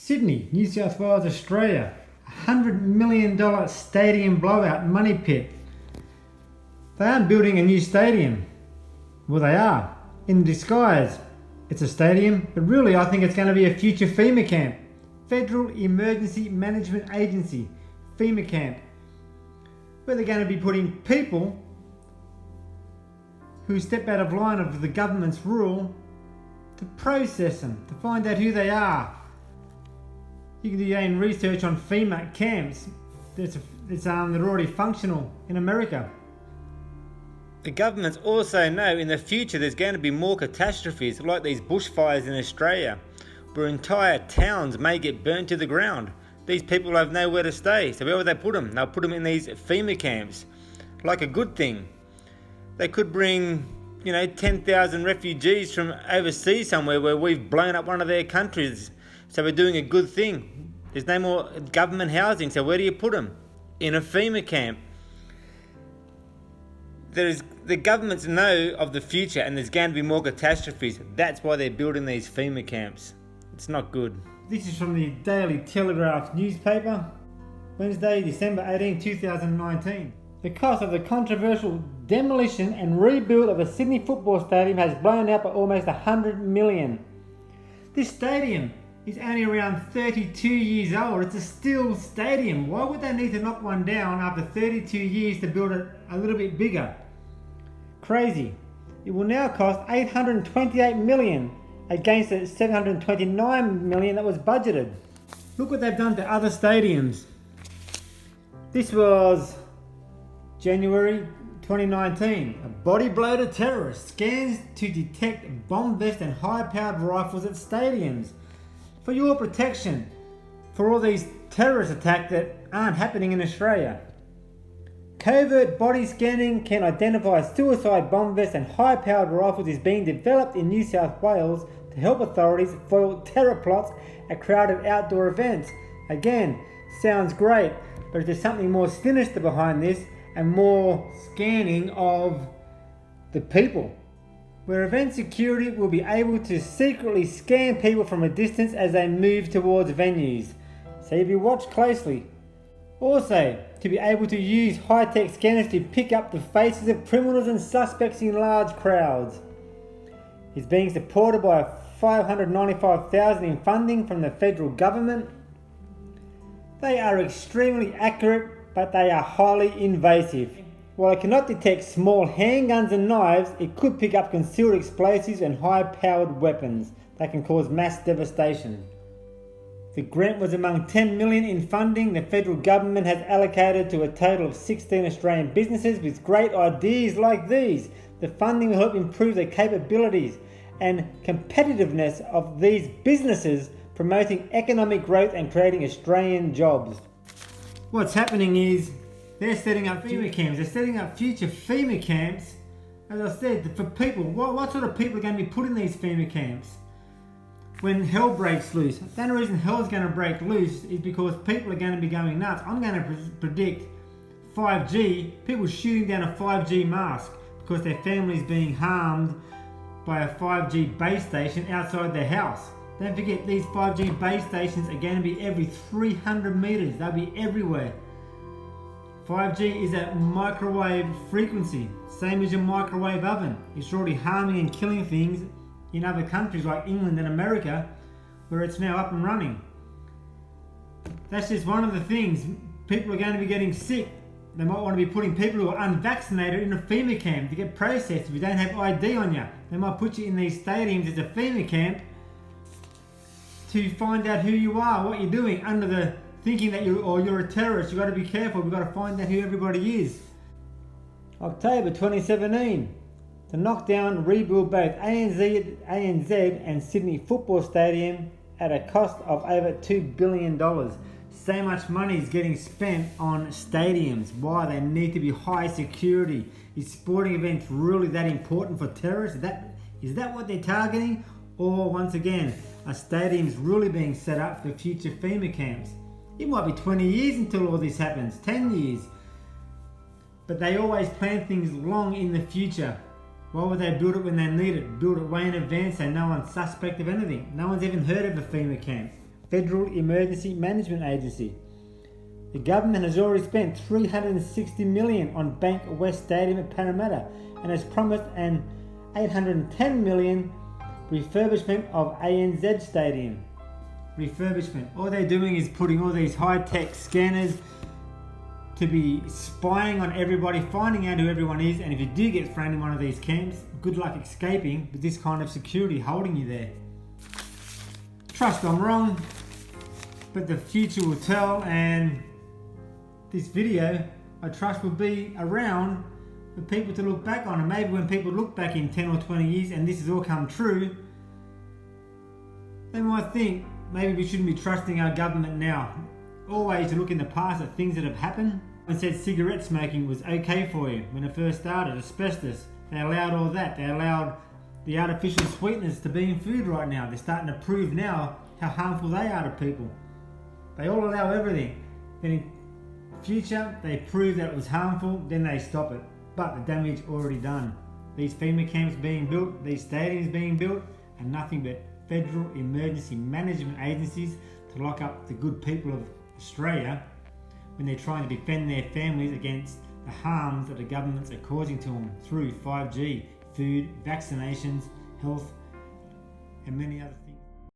Sydney, New South Wales, Australia. $100 million stadium blowout money pit. They aren't building a new stadium. Well, they are. In disguise. It's a stadium, but really I think it's going to be a future FEMA camp. Federal Emergency Management Agency, FEMA camp. Where they're going to be putting people who step out of line of the government's rule to process them, to find out who they are. You can do your own research on FEMA camps. They're already functional in America. The governments also know in the future there's going to be more catastrophes like these bushfires in Australia, where entire towns may get burnt to the ground. These people have nowhere to stay, so where would they put them? They'll put them in these FEMA camps, like a good thing. They could bring, 10,000 refugees from overseas somewhere where we've blown up one of their countries. So we're doing a good thing. There's no more government housing, so where do you put them? In a FEMA camp. The governments know of the future and there's going to be more catastrophes. That's why they're building these FEMA camps. It's not good. This is from the Daily Telegraph newspaper, Wednesday, December 18, 2019. The cost of the controversial demolition and rebuild of a Sydney football stadium has blown out by almost $100 million. This stadium is only around 32 years old. It's a steel stadium. Why would they need to knock one down after 32 years to build it a little bit bigger? Crazy. It will now cost $828 million against the $729 million that was budgeted. Look what they've done to other stadiums. This was January 2019. A body blow to terrorists. Scans to detect bomb vests and high-powered rifles at stadiums. For your protection, for all these terrorist attacks that aren't happening in Australia. Covert body scanning can identify suicide bomb vests and high-powered rifles is being developed in New South Wales to help authorities foil terror plots at crowded outdoor events. Again, sounds great, but if there's something more sinister behind this and more scanning of the people, where event security will be able to secretly scan people from a distance as they move towards venues. So if you watch closely. Also, to be able to use high-tech scanners to pick up the faces of criminals and suspects in large crowds. It's being supported by $595,000 in funding from the federal government. They are extremely accurate, but they are highly invasive. While it cannot detect small handguns and knives, it could pick up concealed explosives and high-powered weapons that can cause mass devastation. The grant was among $10 million in funding the federal government has allocated to a total of 16 Australian businesses with great ideas like these. The funding will help improve the capabilities and competitiveness of these businesses, promoting economic growth and creating Australian jobs. What's happening is they're setting up FEMA camps. They're setting up future FEMA camps, as I said, for people. What sort of people are going to be put in these FEMA camps? When hell breaks loose. The only reason hell's going to break loose is because people are going to be going nuts. I'm going to predict 5G, people shooting down a 5G mask because their family's being harmed by a 5G base station outside their house. Don't forget, these 5G base stations are going to be every 300 meters. They'll be everywhere. 5G is at microwave frequency, same as your microwave oven. It's already harming and killing things in other countries like England and America, where it's now up and running. That's just one of the things. People are going to be getting sick. They might want to be putting people who are unvaccinated in a FEMA camp to get processed if you don't have ID on you. They might put you in these stadiums as a FEMA camp to find out who you are, what you're doing, under the thinking that you're a terrorist. You've got to be careful. We've got to find out who everybody is. October 2017. To knock down, rebuild both ANZ and Sydney football stadium at a cost of over $2 billion. So much money is getting spent on stadiums. Why? They need to be high security. Is sporting events really that important for terrorists? Is that what they're targeting? Or once again, are stadiums really being set up for future FEMA camps? It might be 20 years until all this happens, 10 years. But they always plan things long in the future. Why would they build it when they need it? Build it way in advance so no one's suspect of anything. No one's even heard of a FEMA camp. Federal Emergency Management Agency. The government has already spent $360 million on Bank West Stadium at Parramatta and has promised an $810 million refurbishment of ANZ Stadium. Refurbishment. All they're doing is putting all these high-tech scanners to be spying on everybody, finding out who everyone is, and if you do get thrown in one of these camps, good luck escaping with this kind of security holding you there. Trust I'm wrong, but the future will tell, and this video, I trust, will be around for people to look back on. And maybe when people look back in 10 or 20 years and this has all come true, they might think maybe we shouldn't be trusting our government now. Always to look in the past at things that have happened. And said cigarette smoking was okay for you when it first started, asbestos. They allowed all that. They allowed the artificial sweeteners to be in food right now. They're starting to prove now how harmful they are to people. They all allow everything. Then in future, they prove that it was harmful, then they stop it. But the damage already done. These FEMA camps being built, these stadiums being built, and nothing but federal emergency management agencies to lock up the good people of Australia when they're trying to defend their families against the harms that the governments are causing to them through 5G, food, vaccinations, health, and many other things.